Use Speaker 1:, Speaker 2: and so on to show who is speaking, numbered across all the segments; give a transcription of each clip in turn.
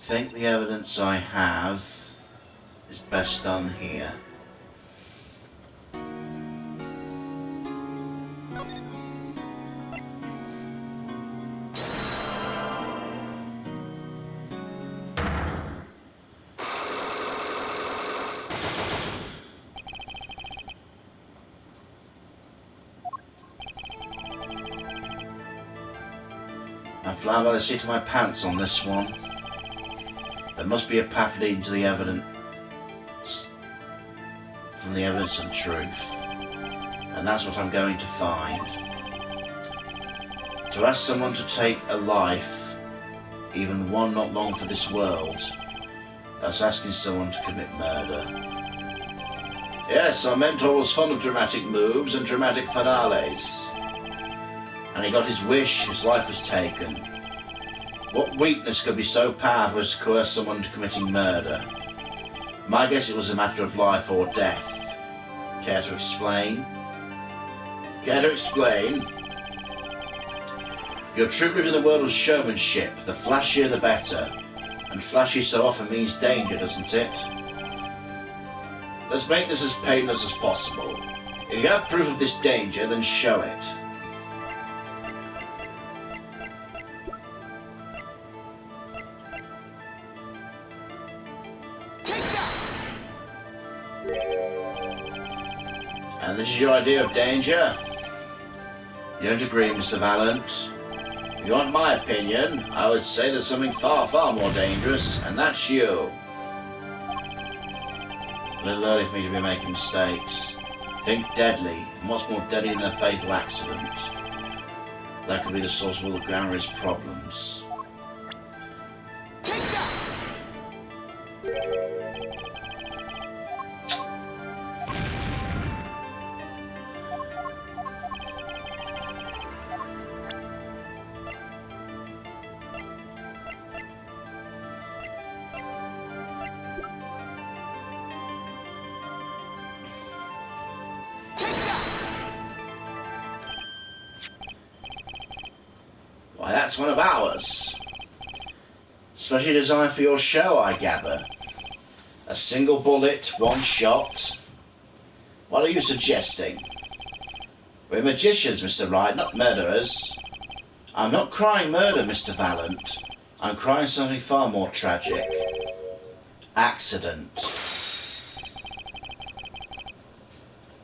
Speaker 1: think the evidence I have is best done here. I'm flying by the seat of my pants on this one. There must be a path leading to the evidence, from the evidence to the truth. And that's what I'm going to find. To ask someone to take a life, even one not long for this world, that's asking someone to commit murder. Yes, our mentor was fond of dramatic moves and dramatic finales. And he got his wish, his life was taken. What weakness could be so powerful as to coerce someone to committing murder? My guess it was a matter of life or death. Care to explain? Care to explain? Your true route in the world of showmanship. The flashier the better. And flashy so often means danger, doesn't it? Let's make this as painless as possible. If you have proof of this danger, then show it. And this is your idea of danger? You don't agree, Mr. Valent? If you want my opinion, I would say there's something far, far more dangerous, and that's you. A little early for me to be making mistakes. Think deadly, and what's more deadly than a fatal accident? That could be the source of all the Granry's problems. Why, that's one of ours. Specially designed for your show, I gather. A single bullet, one shot. What are you suggesting? We're magicians, Mr. Wright, not murderers. I'm not crying murder, Mr. Valent. I'm crying something far more tragic. Accident.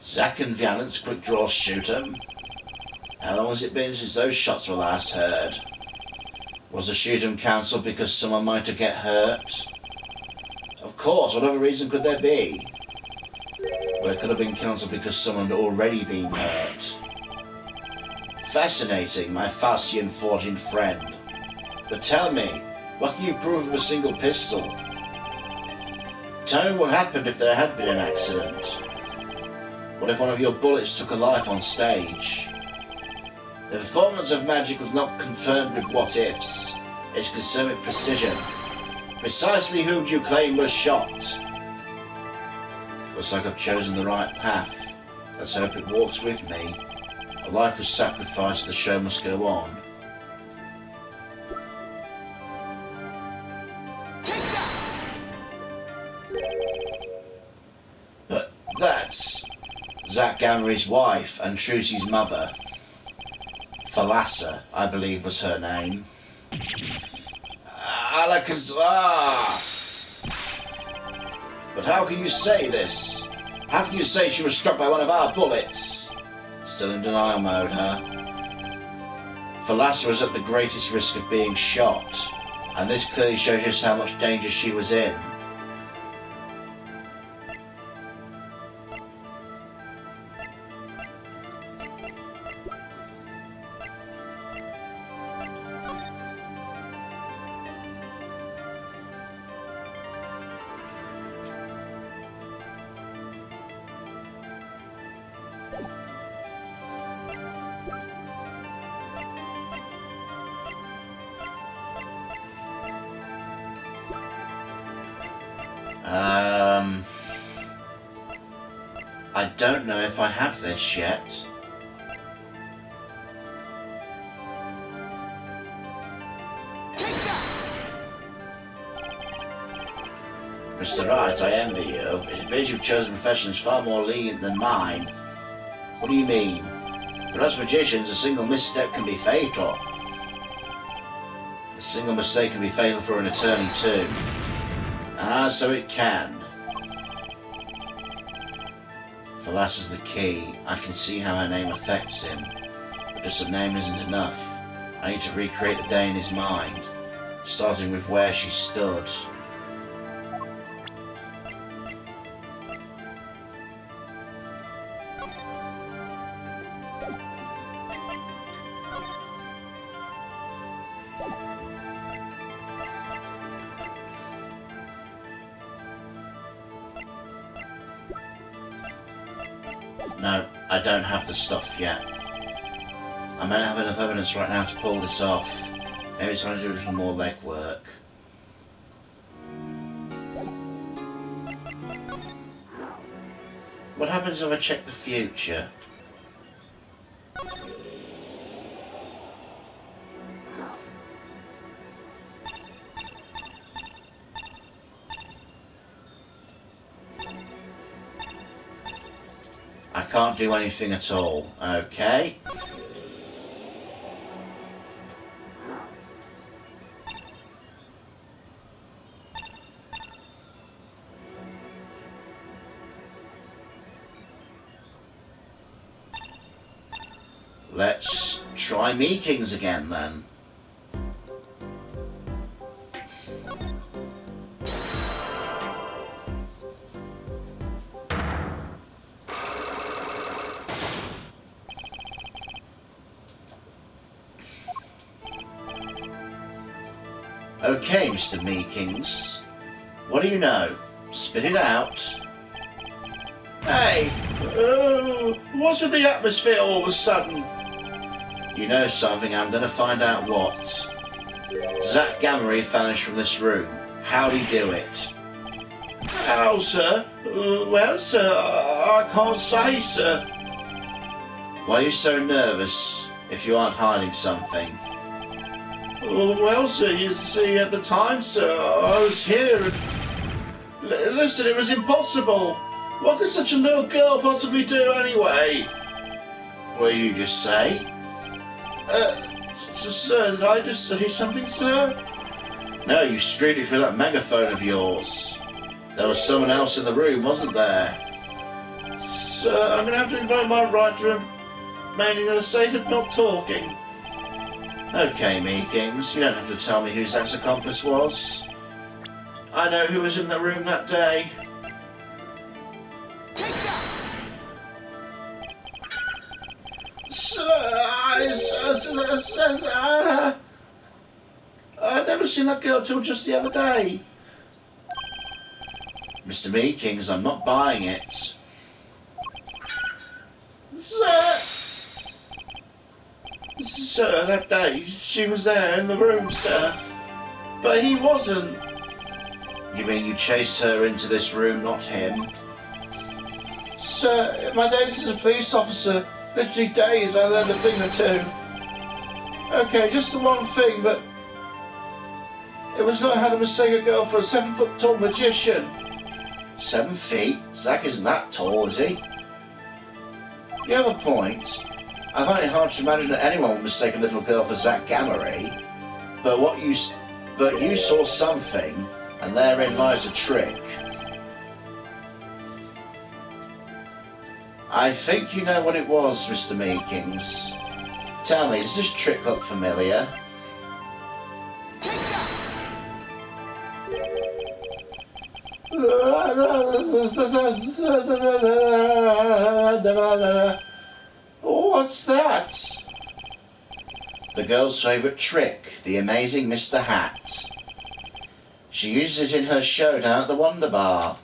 Speaker 1: Zack and Valent's quick draw shoot 'em. How long has it been since those shots were last heard? Was the shoot 'em cancelled because someone might have get hurt? Of course, what other reason could there be? Well, it could have been cancelled because someone had already been hurt. Fascinating, my Faustian fortune friend. But tell me, what can you prove of a single pistol? Tell me what happened if there had been an accident. What if one of your bullets took a life on stage? The performance of magic was not confirmed with what-ifs. It's concerned with precision. Precisely whom do you claim was shot? Looks like I've chosen the right path. Let's hope it walks with me. A life was sacrificed, the show must go on. But that's Zack Gamry's wife and Trucy's mother. Thalassa, I believe was her name. Alakazar! But how can you say this? How can you say she was struck by one of our bullets? Still in denial mode, huh? Thalassa was at the greatest risk of being shot, and this clearly shows just how much danger she was in. I don't know if I have this yet. Mr. Wright, I envy you. It appears you've chosen professions far more lenient than mine. What do you mean? For us magicians, a single misstep can be fatal. A single mistake can be fatal for an attorney too. Ah, so it can. Falas is the key. I can see how her name affects him. But just a name isn't enough. I need to recreate the day in his mind, starting with where she stood. No, I don't have the stuff yet. I may not have enough evidence right now to pull this off. Maybe it's time to do a little more legwork. What happens if I check the future? I can't do anything at all. Okay. Let's try Meekings again then. Okay, Mr. Meekings. What do you know? Spit it out. Hey! What's with the atmosphere all of a sudden? You know something, I'm gonna find out what. Zach Gamery vanished from this room. How'd he do it? How, sir? Well, sir, I can't say, sir. Why are you so nervous if you aren't hiding something? Well, sir, you see, at the time, sir, I was here and... Listen, it was impossible. What could such a little girl possibly do anyway? What did you just say? Sir, did I just say something, sir? No, you screamed it through that megaphone of yours. There was someone else in the room, wasn't there? Sir, I'm going to have to invite my right to remain in the state of not talking. Okay, Meekings, you don't have to tell me who Zach's accomplice was. I know who was in the room that day.
Speaker 2: Take that!
Speaker 1: I'd never seen that girl till just the other day. Mr. Meekings, I'm not buying it. Sir, that day, she was there in the room, sir. But he wasn't. You mean you chased her into this room, not him? Sir, in my days as a police officer, literally days, I learned a thing or two. Okay, just the one thing, but it was not how to mistake a girl for a 7-foot-tall magician. 7 feet? Zach isn't that tall, is he? You have a point. I find it hard to imagine that anyone would mistake a little girl for Zach Gamery. But you saw something, and therein lies a trick. I think you know what it was, Mr. Meekings. Tell me, does this trick look familiar?
Speaker 2: Take that!
Speaker 1: What's that? The girl's favourite trick, the amazing Mr. Hat. She uses it in her show down at the Wonder Bar.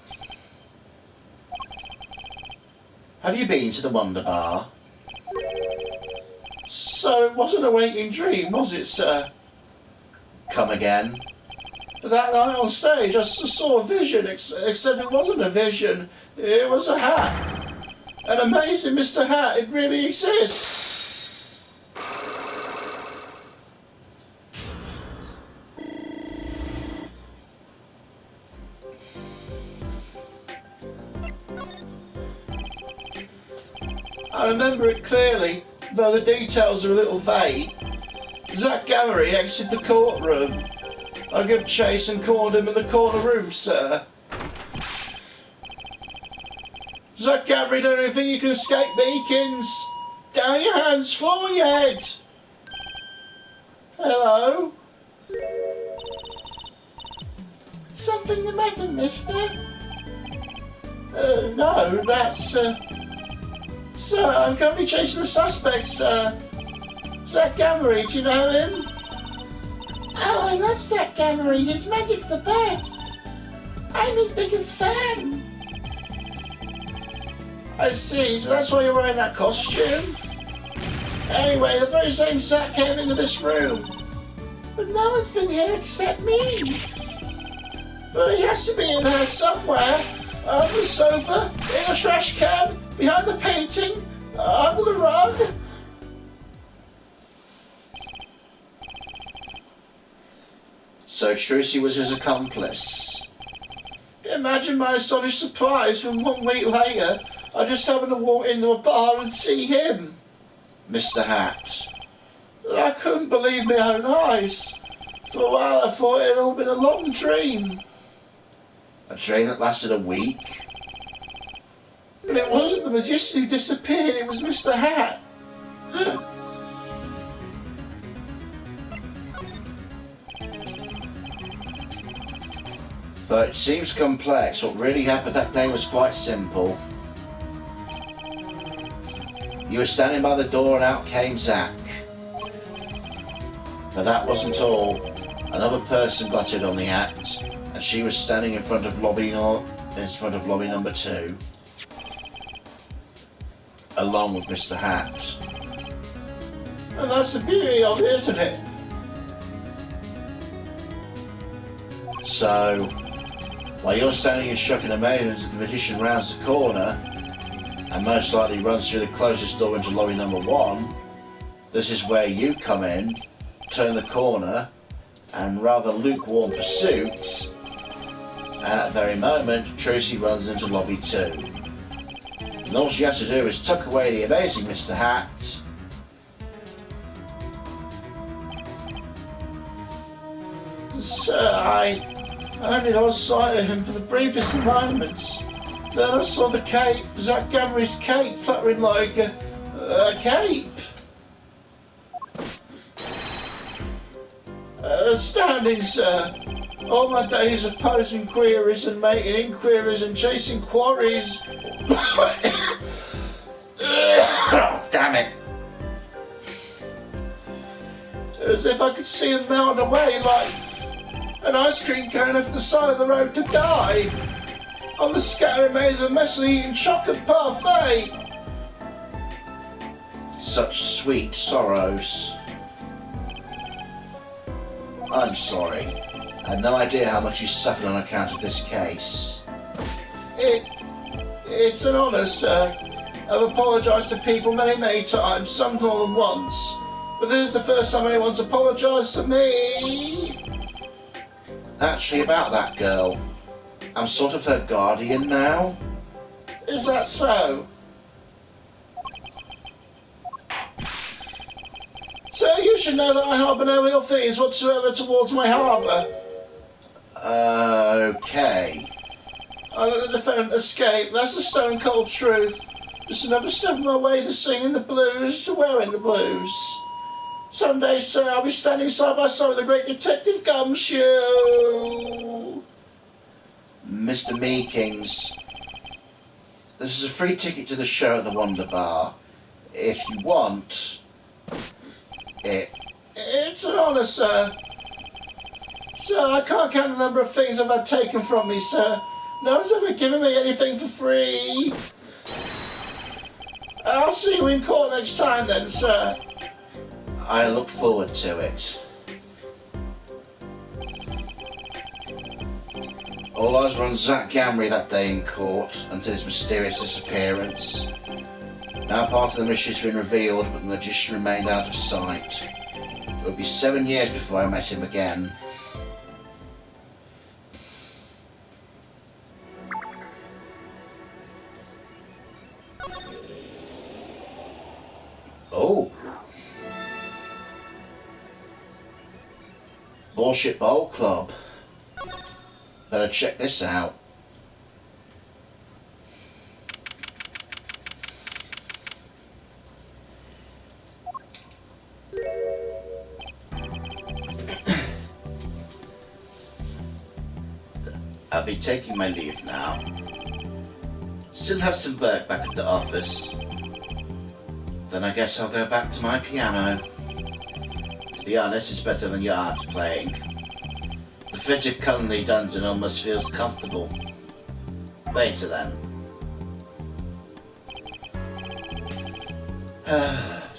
Speaker 1: Have you been to the Wonder Bar? So it wasn't a waking dream, was it, sir? Come again. That night on stage, I saw a vision, except it wasn't a vision. It was a hat. An amazing Mr. Hat. It really exists. I remember it clearly, though the details are a little vague. Zach Gamery exited the courtroom. I gave chase and cornered him in the corner room, sir. Zach Gamery, don't you think you can escape Meekins? Down your hands, forward your head. Hello? Something the matter, mister? No, that's, Sir, I'm currently chasing the suspect, sir. Zach Gamery, do you know him? Oh, I love Zach Gamery. His magic's the best. I'm his biggest fan. I see, so that's why you're wearing that costume? Anyway, the very same Zach came into this room. But no one's been here except me. But he has to be in there somewhere. On the sofa, in the trash can, behind the painting, under the rug. So Trucy was his accomplice. Imagine my astonished surprise when 1 week later I just happened to walk into a bar and see him. Mr. Hat. I couldn't believe my own eyes. For a while I thought it had all been a long dream. A dream that lasted a week? But it wasn't the magician who disappeared, it was Mr. Hat. Though it seems complex, what really happened that day was quite simple. You were standing by the door and out came Zach. But that wasn't all. Another person got in on the act, and she was standing in front of lobby number 2, along with Mr. Hat. And that's the beauty of it, isn't it? So, while you're standing in shock and amazement as the magician rounds the corner, and most likely runs through the closest door into lobby number 1, this is where you come in, turn the corner, and rather lukewarm pursuit, and at that very moment, Trucy runs into lobby 2. And all she has to do is tuck away the amazing Mr. Hat, Sir, I only lost sight of him for the briefest of moments. Then I saw the cape, Zach Gamery's cape, fluttering like a cape. Astounding, sir. All my days of posing queries and making inquiries and chasing quarries. Damn it. As if I could see them melt away like an ice cream cone off the side of the road to die. On the scattering maze of messily eaten chocolate parfait. Such sweet sorrows. I'm sorry. I had no idea how much you suffered on account of this case. It's an honour, sir. I've apologised to people many times, some more than once. But this is the first time anyone's apologised to me. Actually, about that girl, I'm sort of her guardian now. Is that so? So you should know that I harbour no ill feelings whatsoever towards my harbour. Okay. I let the defendant escape, that's the stone cold truth. Just another step on my way to singing the blues, to wearing the blues. Someday, sir, I'll be standing side by side with the great Detective Gumshoe. Mr. Meekins, this is a free ticket to the show at the Wonder Bar. If you want it. It's an honour, sir. Sir, I can't count the number of things I've had taken from me, sir. No one's ever given me anything for free. I'll see you in court next time then, sir. I look forward to it. All eyes were on Zach Gamery that day in court until his mysterious disappearance. Now part of the mystery has been revealed, but the magician remained out of sight. It would be 7 years before I met him again. Oh. Bullshit Bowl Club. Better check this out. I'll be taking my leave now. Still have some work back at the office. Then I guess I'll go back to my piano. To be honest, it's better when you aren't playing. The Fidget Culinary dungeon almost feels comfortable. Later then.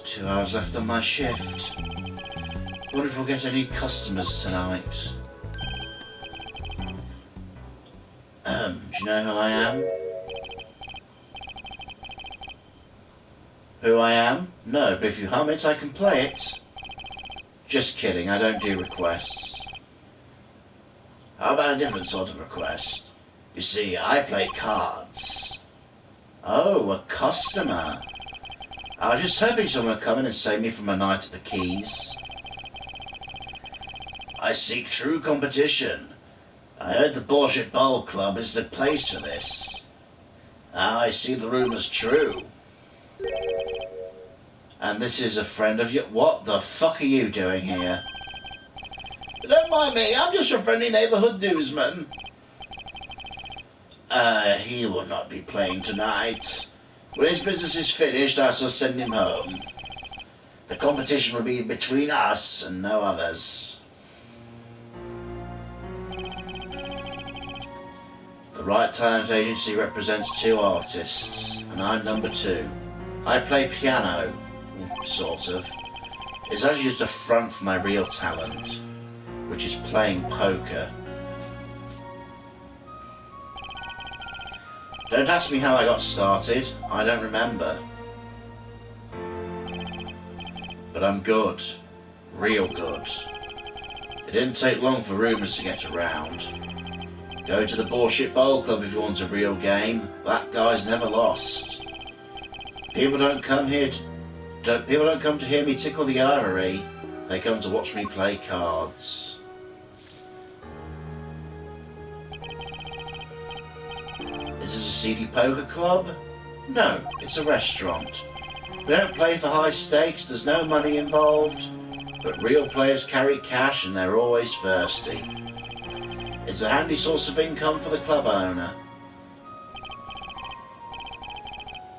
Speaker 1: 2 hours left on my shift. Wonder if we'll get any customers tonight. Do you know who I am? Who I am? No, but if you hum it, I can play it. Just kidding, I don't do requests. How about a different sort of request? You see, I play cards. Oh, a customer. I was just hoping someone would come in and save me from a night at the Keys. I seek true competition. I heard the Bullshit Bowl Club is the place for this. Now I see the rumour's true. And this is a friend of yours. What the fuck are you doing here? Don't mind me, I'm just a friendly neighbourhood newsman. He will not be playing tonight. When his business is finished, I shall send him home. The competition will be between us and no others. The Right Talent Agency represents 2 artists, and I'm number 2. I play piano, sort of. It's actually just a front for my real talent, which is playing poker. Don't ask me how I got started, I don't remember. But I'm good. Real good. It didn't take long for rumours to get around. Go to the Bullshit Bowl Club if you want a real game. That guy's never lost. People don't come to hear me tickle the ivory. They come to watch me play cards. Is this a seedy poker club? No, it's a restaurant. We don't play for high stakes, there's no money involved, but real players carry cash and they're always thirsty. It's a handy source of income for the club owner.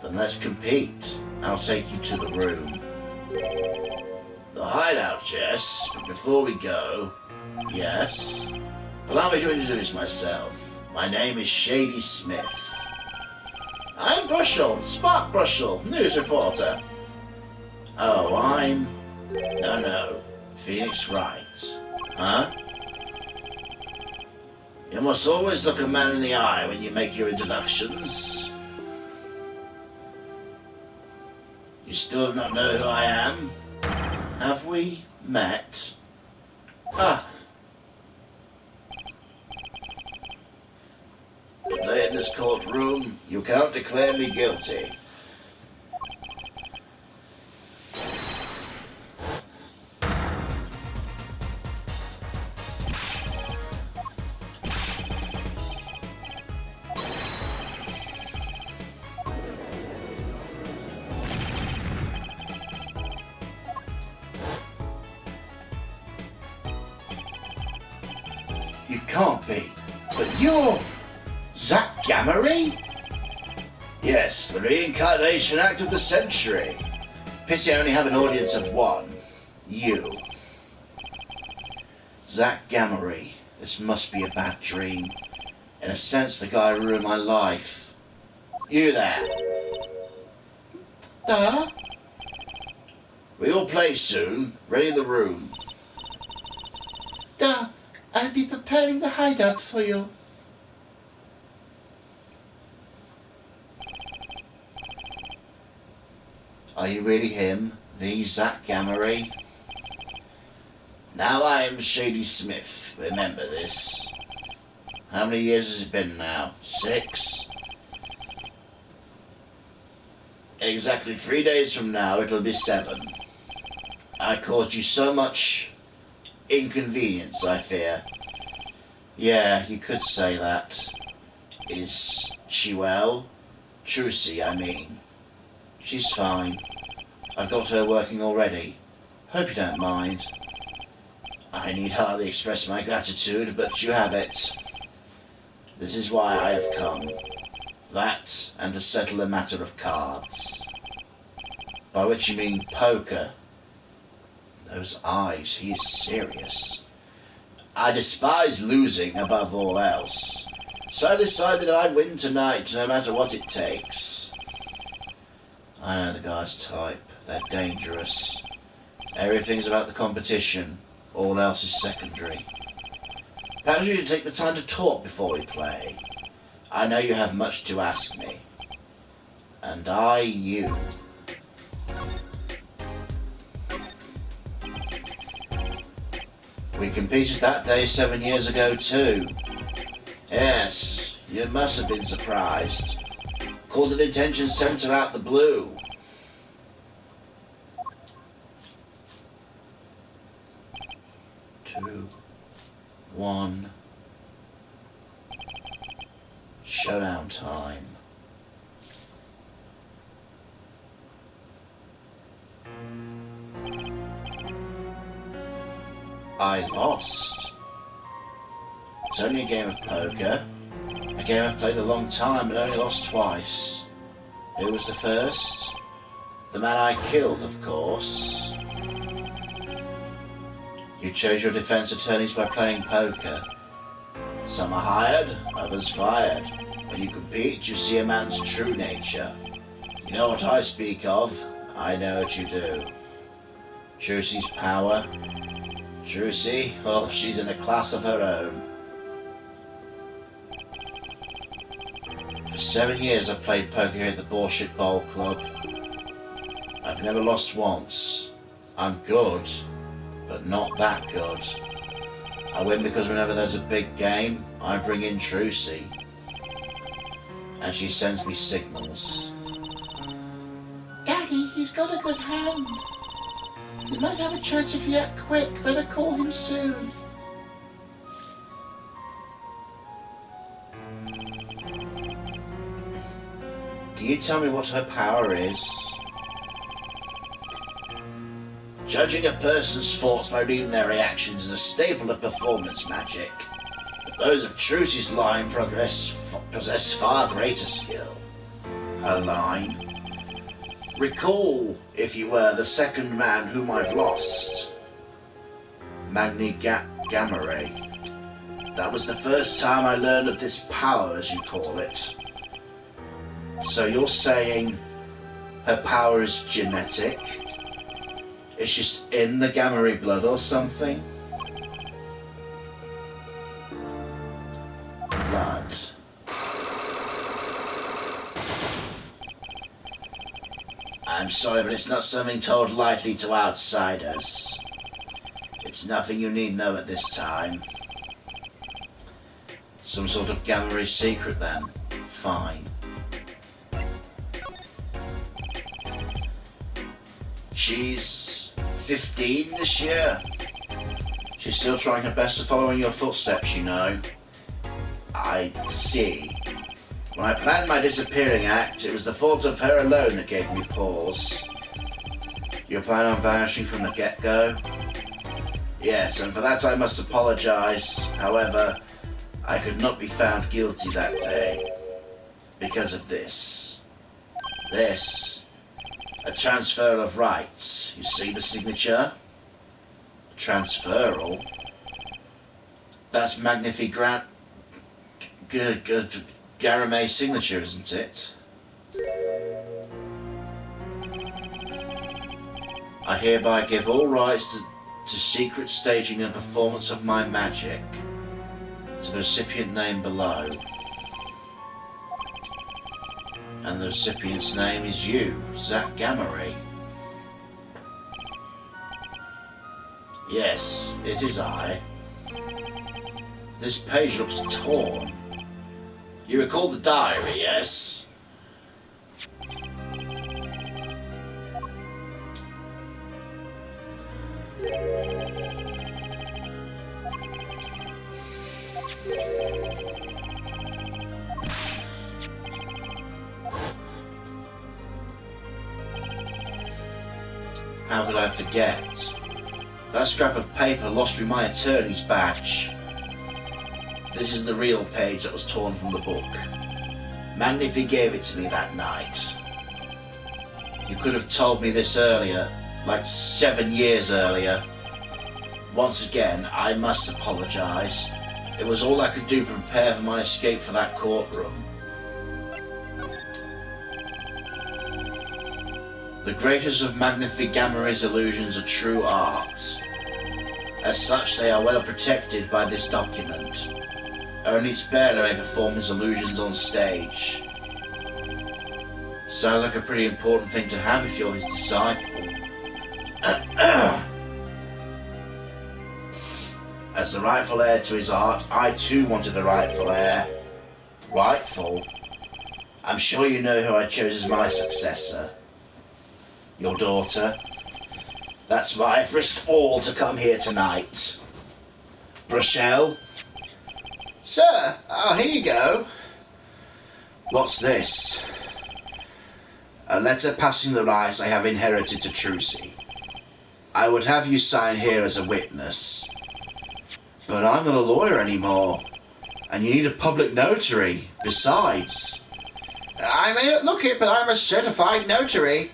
Speaker 1: Then let's compete. I'll take you to the room. The hideout, yes, but before we go... Yes? Allow me to introduce myself. My name is Shady Smith. I'm Brushel, Spark Brushel, news reporter. Oh, I'm... No, Phoenix Wright. Huh? You must always look a man in the eye when you make your introductions. You still do not know who I am? Have we met? Ah. Today in this courtroom, you cannot declare me guilty. You can't be, but you're... Zach Gamery? Yes, the reincarnation act of the century. Pity I only have an audience of 1. You. Zach Gamery. This must be a bad dream. In a sense, the guy who ruined my life. You there. Duh. We all play soon. Ready the room. Duh. I'll be preparing the hideout for you. Are you really him, the Zach Gamery? Now I am Shady Smith, remember this. How many years has it been now? 6? Exactly 3 days from now, it'll be 7. I caused you so much inconvenience, I fear. Yeah, you could say that. Is she well? Trucy, I mean. She's fine. I've got her working already. Hope you don't mind. I need hardly express my gratitude, but you have it. This is why I have come. That, and to settle a matter of cards. By which you mean poker. Those eyes, he is serious. I despise losing above all else, so I decided I'd win tonight no matter what it takes. I know the guy's type. They're dangerous. Everything's about the competition. All else is secondary. Perhaps you should take the time to talk before we play. I know you have much to ask me. And I you. We competed that day 7 years ago too. Yes, you must have been surprised. Called an attention centre out the blue. Two, one. Showdown time. I lost. It's only a game of poker. A game I've played a long time and only lost twice. Who was the first? The man I killed, of course. You chose your defense attorneys by playing poker. Some are hired, others fired. When you compete, you see a man's true nature. You know what I speak of. I know what you do. Trucy's power. Trucy? Oh, she's in a class of her own. For 7 years I've played poker here at the Bullshit Bowl Club. I've never lost once. I'm good, but not that good. I win because whenever there's a big game, I bring in Trucy. And she sends me signals. Daddy, he's got a good hand. You might have a chance if you act quick. Better call him soon. Can you tell me what her power is? Judging a person's thoughts by reading their reactions is a staple of performance magic. But those of Trucy's line possess far greater skill. Her line? Recall, if you were, the second man whom I've lost. Magni Gamma Ray. That was the first time I learned of this power, as you call it. So you're saying her power is genetic? It's just in the Gamma Ray blood or something? Blood. I'm sorry, but it's not something told lightly to outsiders. It's nothing you need know at this time. Some sort of Gamma Ray secret then? Fine. She's 15 this year. She's still trying her best to follow in your footsteps, you know. I see. When I planned my disappearing act, it was the fault of her alone that gave me pause. You plan on vanishing from the get-go? Yes, and for that I must apologize. However, I could not be found guilty that day. Because of this. This. A transfer of rights. You see the signature? Transferal? That's Magnifi Grant... Garamay's signature, isn't it? I hereby give all rights to secret staging and performance of my magic to the recipient name below. And the recipient's name is you, Zach Gamma. Yes, it is I. This page looks torn. You recall the diary, yes? How could I forget? That scrap of paper lost me my attorney's badge. This is the real page that was torn from the book. Magnifi gave it to me that night. You could have told me this earlier, like 7 years earlier. Once again, I must apologize. It was all I could do to prepare for my escape from that courtroom. The greatest of Magnifi Gamma's illusions are true art. As such, they are well protected by this document. Only its bearer may perform his illusions on stage. Sounds like a pretty important thing to have if you're his disciple. As the rightful heir to his art, I too wanted the rightful heir. Rightful? I'm sure you know who I chose as my successor. Your daughter. That's why I've risked all to come here tonight. Rochelle? Sir, here you go. What's this? A letter passing the rights I have inherited to Trucy. I would have you sign here as a witness. But I'm not a lawyer anymore, and you need a public notary. Besides, I may not look it, but I'm a certified notary.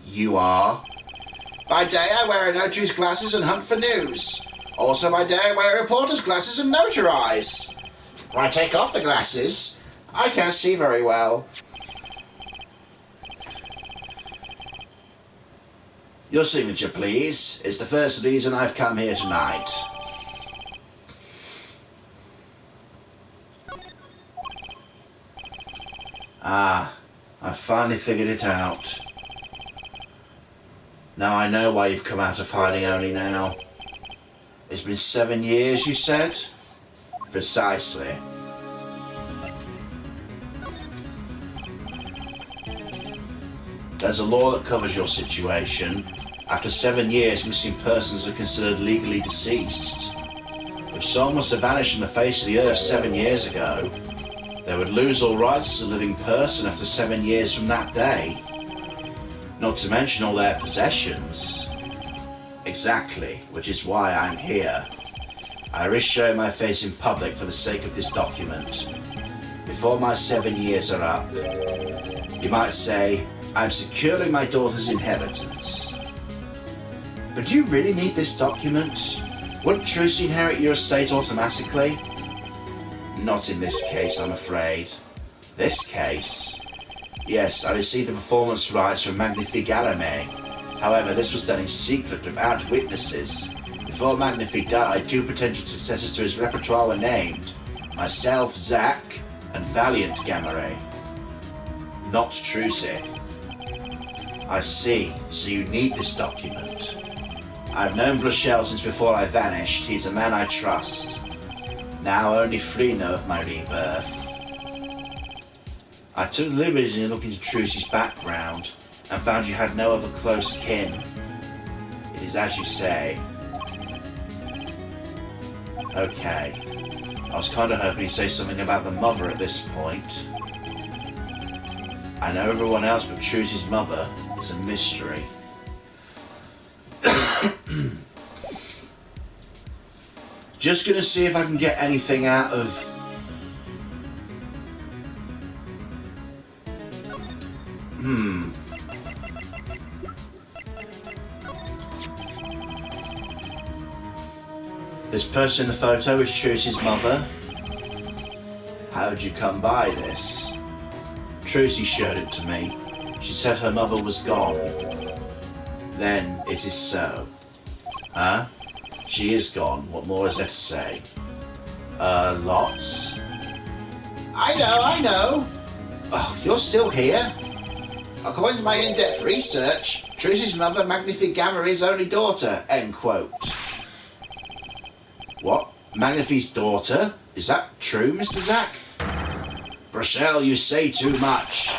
Speaker 1: You are? By day I wear a notary's glasses and hunt for news. Also by day I wear a reporter's glasses and notarize. When I take off the glasses, I can't see very well. Your signature, please. It's the first reason I've come here tonight. I finally figured it out. Now I know why you've come out of hiding only now. It's been 7 years, you said? Precisely. There's a law that covers your situation. After 7 years, missing persons are considered legally deceased. If someone was to vanish from the face of the earth 7 years ago, they would lose all rights as a living person after 7 years from that day. Not to mention all their possessions. Exactly, which is why I'm here. I risk showing my face in public for the sake of this document. Before my 7 years are up, you might say, I'm securing my daughter's inheritance. But do you really need this document? Wouldn't Trucy inherit your estate automatically? Not in this case, I'm afraid. This case? Yes, I received the performance rights from Magnifi Garame. However, this was done in secret without witnesses. Before Magnifi died, 2 potential successors to his repertoire were named. Myself, Zach, and Valiant Gamare. Not Trucy. I see, so you need this document. I've known Rochelle since before I vanished. He's a man I trust. Now only 3 know of my rebirth. I took the liberty in looking into Trucy's background and found you had no other close kin. It is as you say. Okay. I was kind of hoping you'd say something about the mother at this point. I know everyone else but Trucy's mother is a mystery. Just gonna see if I can get anything out of... This person in the photo is Trucy's mother. How did you come by this? Trucy showed it to me. She said her mother was gone. Then it is so. Huh? She is gone. What more is there to say? Lots? I know. Oh, you're still here? According to my in-depth research, Trucy's mother, Magnifi Gamma's only daughter, end quote. What? Magnifi's daughter? Is that true, Mr. Zack? Rochelle, you say too much.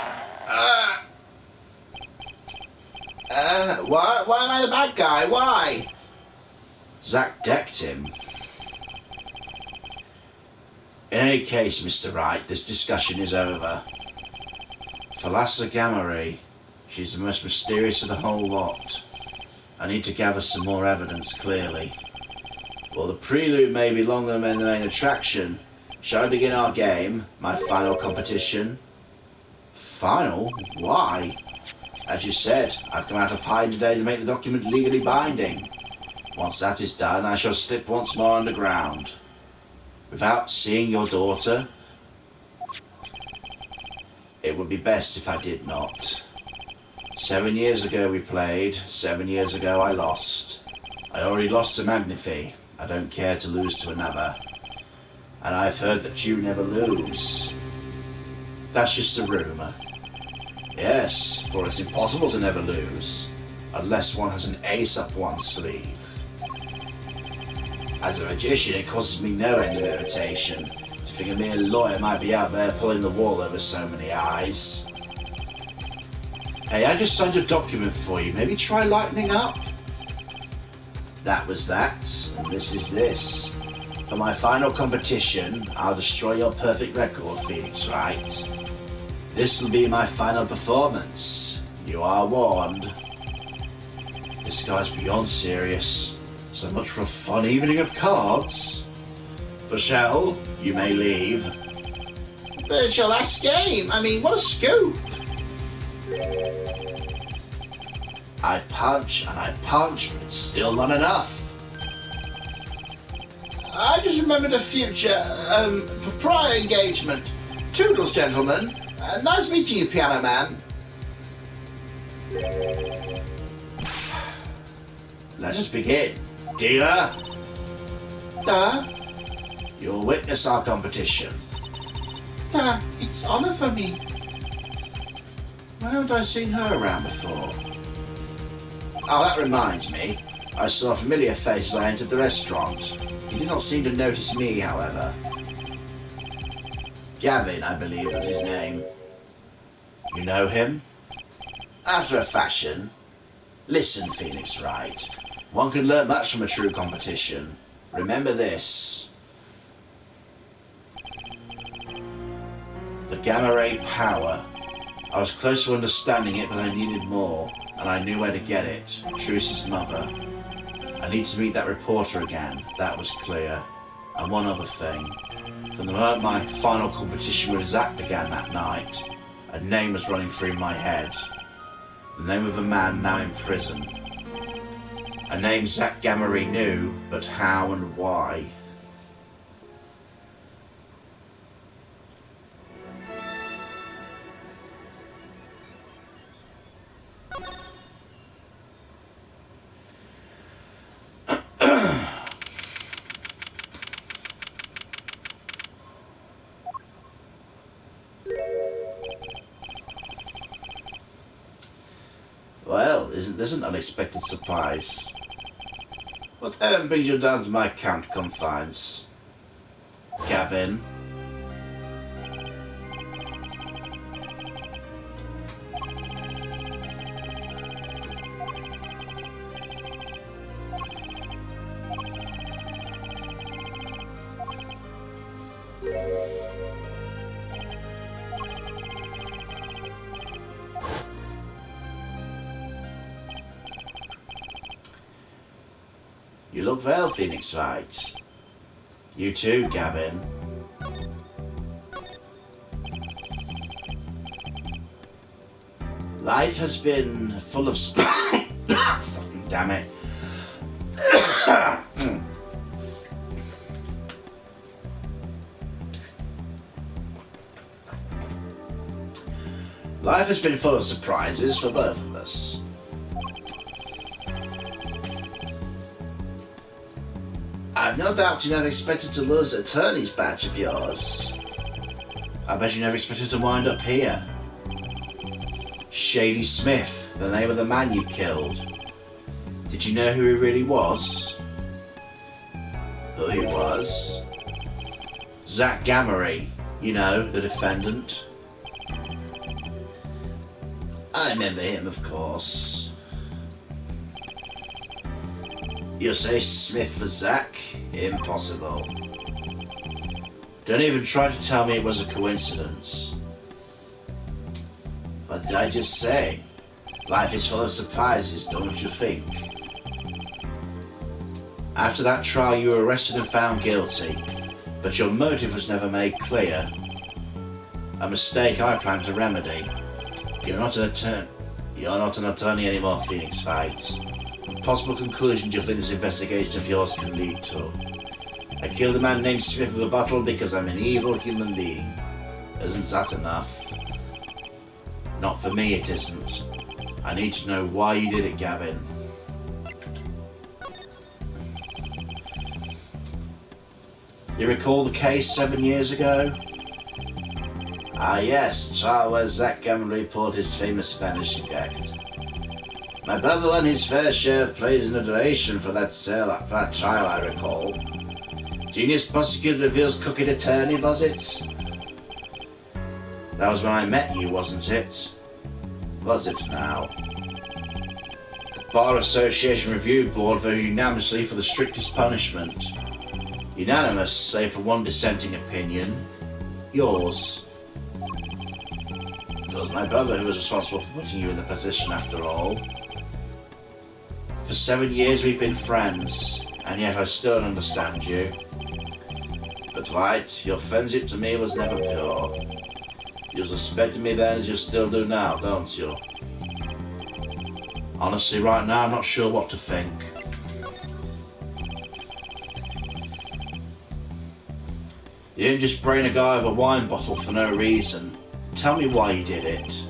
Speaker 1: Why am I the bad guy? Why? Zack decked him. In any case, Mr. Wright, this discussion is over. Thalassa Gammary, she's the most mysterious of the whole lot. I need to gather some more evidence, clearly. Well, the prelude may be longer than the main attraction. Shall I begin our game? My final competition? Final? Why? As you said, I've come out of hiding today to make the document legally binding. Once that is done, I shall slip once more underground. Without seeing your daughter? It would be best if I did not. 7 years ago we played, 7 years ago I lost. I already lost to Magnifi. I don't care to lose to another. And I've heard that you never lose. That's just a rumour. Yes, for it's impossible to never lose, unless one has an ace up one's sleeve. As a magician, it causes me no end of irritation to think a mere lawyer might be out there pulling the wool over so many eyes. Hey, I just signed a document for you. Maybe try lightening up? That was that, and this is this. For my final competition, I'll destroy your perfect record, Phoenix Wright. This will be my final performance. You are warned. This guy's beyond serious. So much for a fun evening of cards. Michelle, you may leave. But it's your last game. I mean, what a scoop. I punch and I punch, but it's still not enough. I just remembered a future, prior engagement. Toodles, gentlemen. Nice meeting you, Piano Man. Let us begin. Dealer? You'll witness our competition.
Speaker 2: It's honor for me.
Speaker 1: Why haven't I seen her around before? Oh, that reminds me. I saw a familiar face as I entered the restaurant. He did not seem to notice me, however. Gavin, I believe was his name. You know him? After a fashion. Listen, Phoenix Wright. One can learn much from a true competition. Remember this. The gamma ray power. I was close to understanding it, but I needed more, and I knew where to get it. Truce's mother. I need to meet that reporter again. That was clear. And one other thing. From the moment my final competition with Zack began that night, a name was running through my head. The name of a man now in prison. A name Zack Gamery knew, but how and why? Well, isn't this an unexpected surprise? What errand brings you down to my camp confines? Gavin? You look well, Phoenix Wright. You too, Gavin. Life has been full of fucking damn it. Life has been full of surprises for both of us. I've no doubt you never expected to lose that attorney's badge of yours. I bet you never expected to wind up here. Shady Smith, the name of the man you killed. Did you know who he really was? Who he was? Zack Gamery, you know, the defendant. I remember him, of course. You'll say Smith for Zack? Impossible. Don't even try to tell me it was a coincidence. What did I just say? Life is full of surprises, don't you think? After that trial, you were arrested and found guilty, but your motive was never made clear. A mistake I plan to remedy. You're not an attorney anymore, Phoenix Fight. Possible conclusions you think this investigation of yours can lead to. I killed a man named Smith with a bottle because I'm an evil human being. Isn't that enough? Not for me, it isn't. I need to know why you did it, Gavin. You recall the case 7 years ago? Ah yes, the trial where Zach Gammon pulled his famous vanishing act. My brother won his fair share of praise and adoration for that trial, I recall. Genius prosecutor reveals crooked attorney, was it? That was when I met you, wasn't it? Was it now? The Bar Association Review Board voted unanimously for the strictest punishment. Unanimous, save for one dissenting opinion. Yours. It was my brother who was responsible for putting you in the position after all. For 7 years we've been friends, and yet I still don't understand you. But right, your friendship to me was never pure. You suspected me then as you still do now, don't you? Honestly, right now I'm not sure what to think. You didn't just brain a guy with a wine bottle for no reason. Tell me why you did it.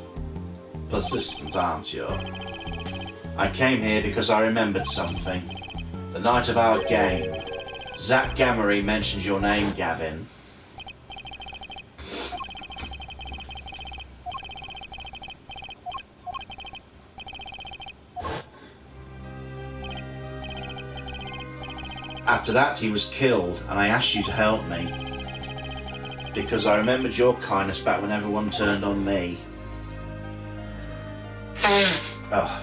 Speaker 1: Persistent, aren't you? I came here because I remembered something. The night of our game. Zach Gamery mentioned your name, Gavin. After that, he was killed, and I asked you to help me. Because I remembered your kindness back when everyone turned on me. Oh.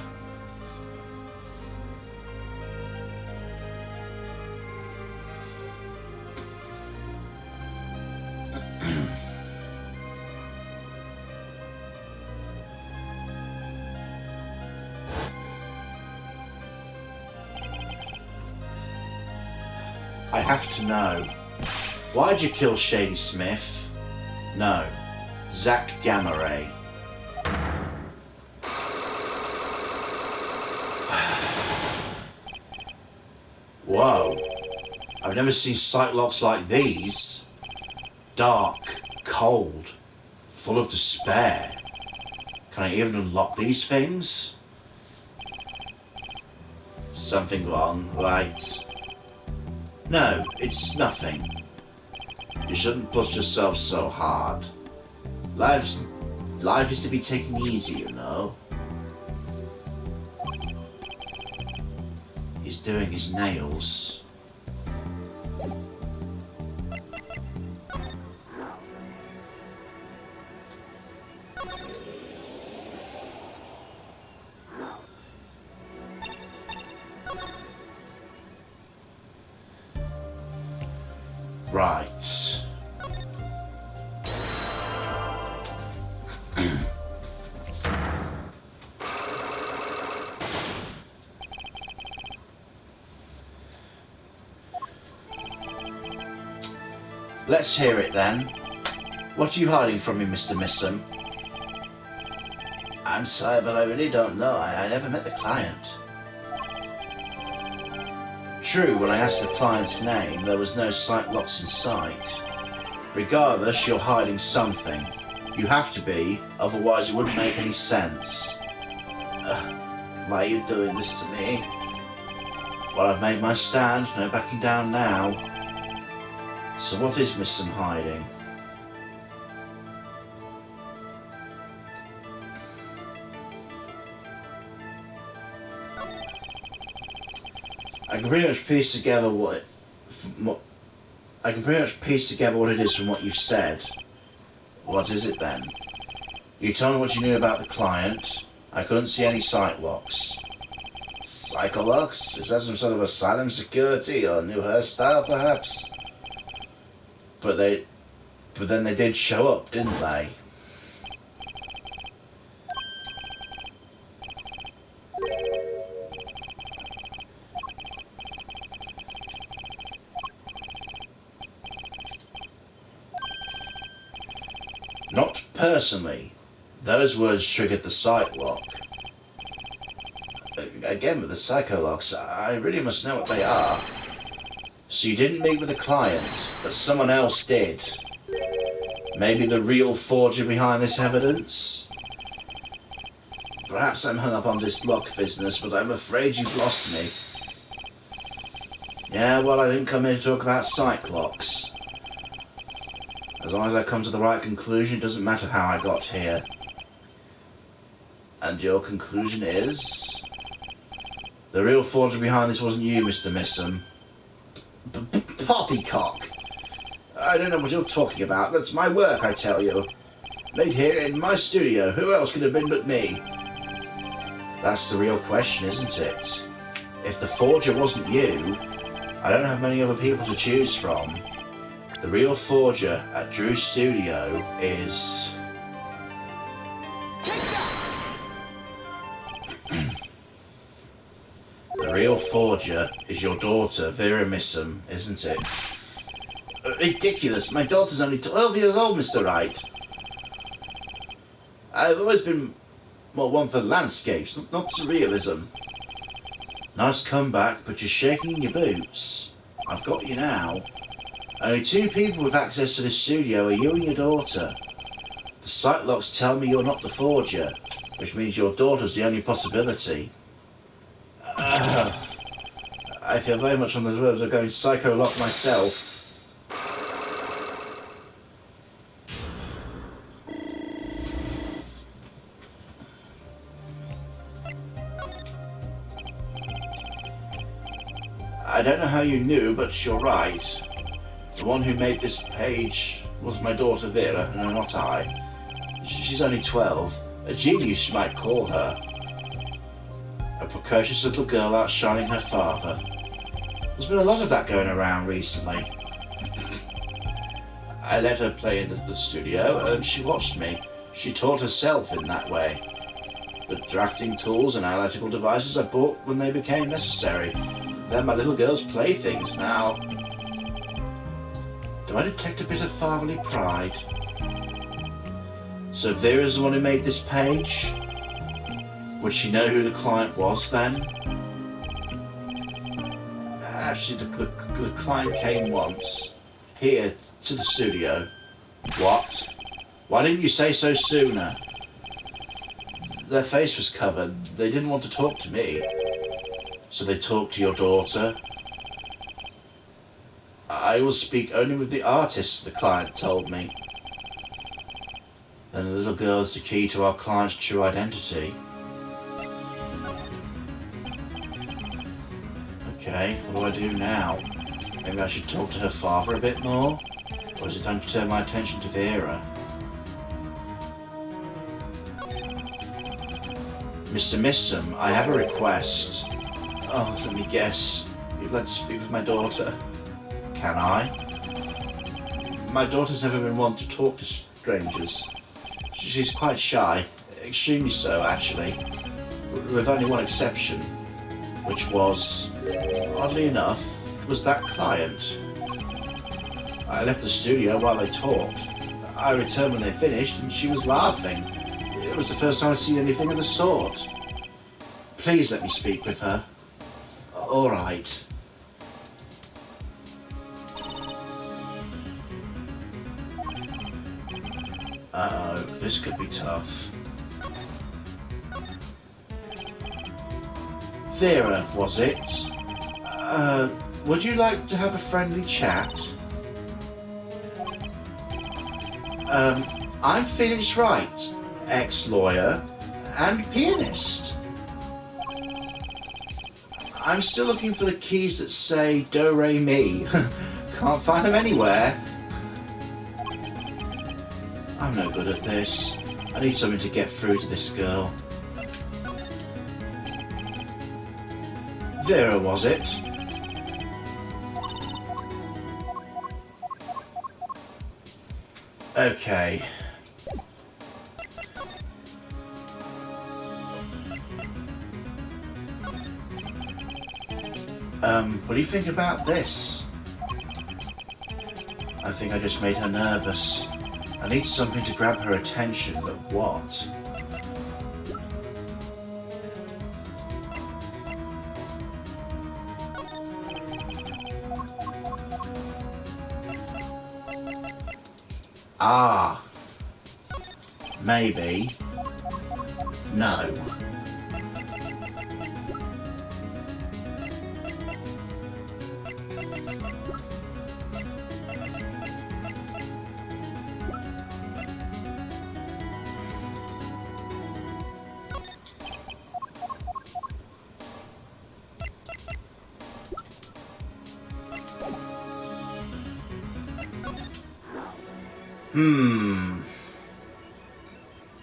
Speaker 1: I have to know. Why'd you kill Shady Smith? No, Zach Gamery. Whoa. I've never seen Psyche-Locks like these. Dark, cold, full of despair. Can I even unlock these things? Something wrong, right? No, it's nothing. You shouldn't push yourself so hard. Life is to be taken easy, you know. He's doing his nails. Right. Let's hear it then. What are you hiding from me, Mr. Missum? I'm sorry, but I really don't know. I never met the client. True, when I asked the client's name, there was no Psyche-Locks in sight. Regardless, you're hiding something. You have to be, otherwise it wouldn't make any sense. Why are you doing this to me? Well, I've made my stand, no backing down now. So what is Missum hiding? I can pretty much piece together what it is from what you've said. What is it then? You told me what you knew about the client. I couldn't see any Psyche-Locks. Psyche-Locks? Is that some sort of asylum security or a new hairstyle, perhaps? But then they did show up, didn't they? Personally, those words triggered the Psyche-Lock. Again, with the Psyche-Locks, I really must know what they are. So you didn't meet with a client, but someone else did. Maybe the real forger behind this evidence? Perhaps I'm hung up on this lock business, but I'm afraid you've lost me. Yeah, well, I didn't come here to talk about Psyche-Locks. As long as I come to the right conclusion, it doesn't matter how I got here. And your conclusion is? The real forger behind this wasn't you, Mr. Missum. Poppycock! I don't know what you're talking about. That's my work, I tell you. Made here in my studio. Who else could have been but me? That's the real question, isn't it? If the forger wasn't you, I don't have many other people to choose from. The real forger at Drew's studio is...
Speaker 2: Take that!
Speaker 1: The real forger is your daughter, Vera Missum, isn't it? Ridiculous! My daughter's only 12 years old, Mr. Wright. I've always been more one for landscapes, not surrealism. Nice comeback, but you're shaking in your boots. I've got you now. Only 2 people with access to the studio are you and your daughter. The Psyche-Locks tell me you're not the forger, which means your daughter's the only possibility. I feel very much on the verge of going Psyche-Lock myself. I don't know how you knew, but you're right. The one who made this page was my daughter Vera, no, not I. She's only 12. A genius, you might call her. A precocious little girl outshining her father. There's been a lot of that going around recently. I let her play in the studio, and she watched me. She taught herself in that way. The drafting tools and analytical devices I bought when they became necessary. They're my little girl's playthings now. Do I detect a bit of fatherly pride? So Vera's the one who made this page? Would she know who the client was then? Actually, the client came once. Here, to the studio. What? Why didn't you say so sooner? Their face was covered. They didn't want to talk to me. So they talked to your daughter? I will speak only with the artists, the client told me. Then the little girl is the key to our client's true identity. Okay, what do I do now? Maybe I should talk to her father a bit more? Or is it time to turn my attention to Vera? Mr. Missum, I have a request. Oh, let me guess. You'd like to speak with my daughter? Can I? My daughter's never been one to talk to strangers. She's quite shy. Extremely so, actually. With only one exception. Which was, oddly enough, was that client. I left the studio while they talked. I returned when they finished, and she was laughing. It was the first time I'd seen anything of the sort. Please let me speak with her. All right. Uh-oh, this could be tough. Vera, was it? Would you like to have a friendly chat? I'm Felix Wright, ex-lawyer and pianist. I'm still looking for the keys that say do, re, mi. Can't find them anywhere. I'm no good at this. I need something to get through to this girl. Vera, was it? Okay. What do you think about this? I think I just made her nervous. I need something to grab her attention, but what? Ah. Maybe. No.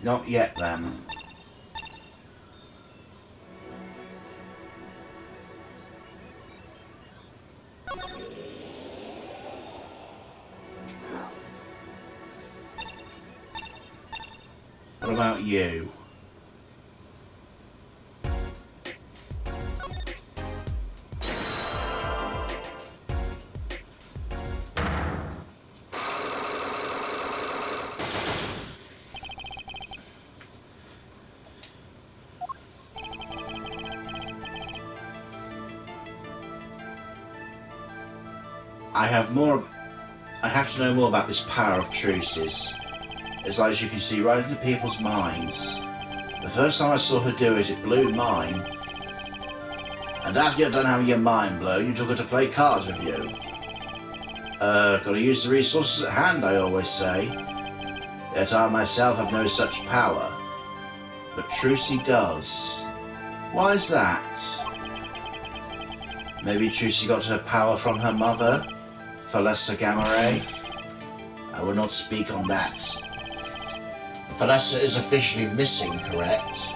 Speaker 1: Not yet, then. What about you? I have to know more about this power of truces. It's like you can see right into people's minds. The first time I saw her do it, it blew mine. And after you're done having your mind blown, you took her to play cards with you. Gotta use the resources at hand, I always say. Yet I myself have no such power. But Trucy does. Why is that? Maybe Trucy got her power from her mother, Thalassa Gamma Ray? I will not speak on that. Thalassa is officially missing, correct?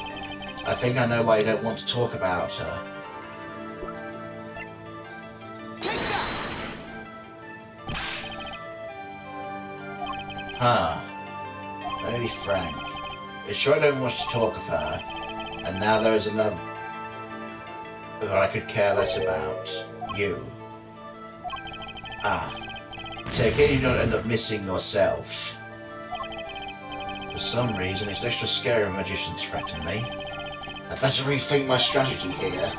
Speaker 1: I think I know why you don't want to talk about her. Huh. Let me be frank. It's sure I don't wish to talk of her, and now there is another that I could care less about. You. Ah. Take care you don't end up missing yourself. For some reason, it's extra scary when magicians threaten me. I'd better rethink my strategy here.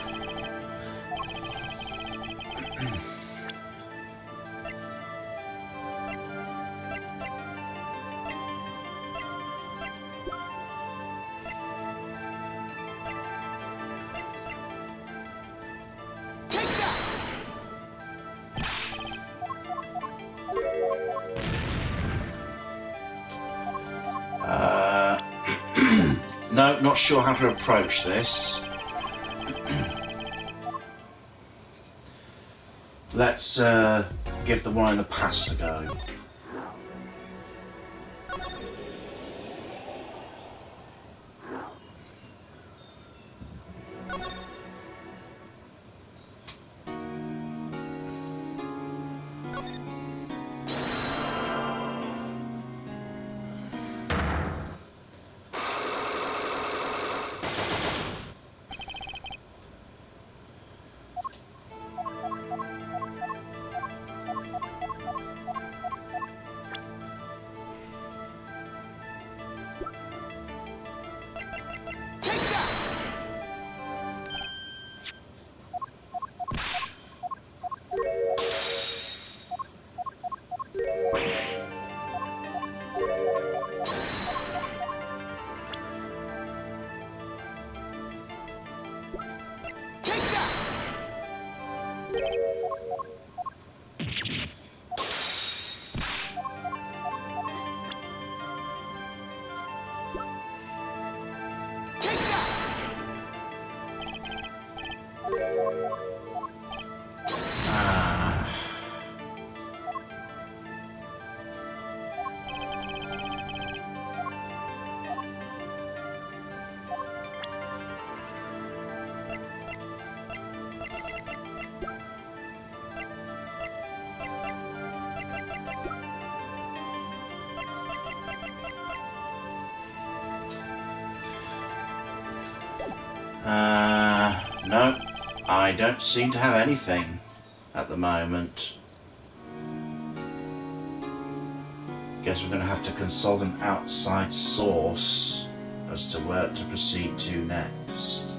Speaker 1: No, not sure how to approach this. Let's give the one in the past a go. No, I don't seem to have anything at the moment. Guess we're going to have to consult an outside source as to where to proceed to next.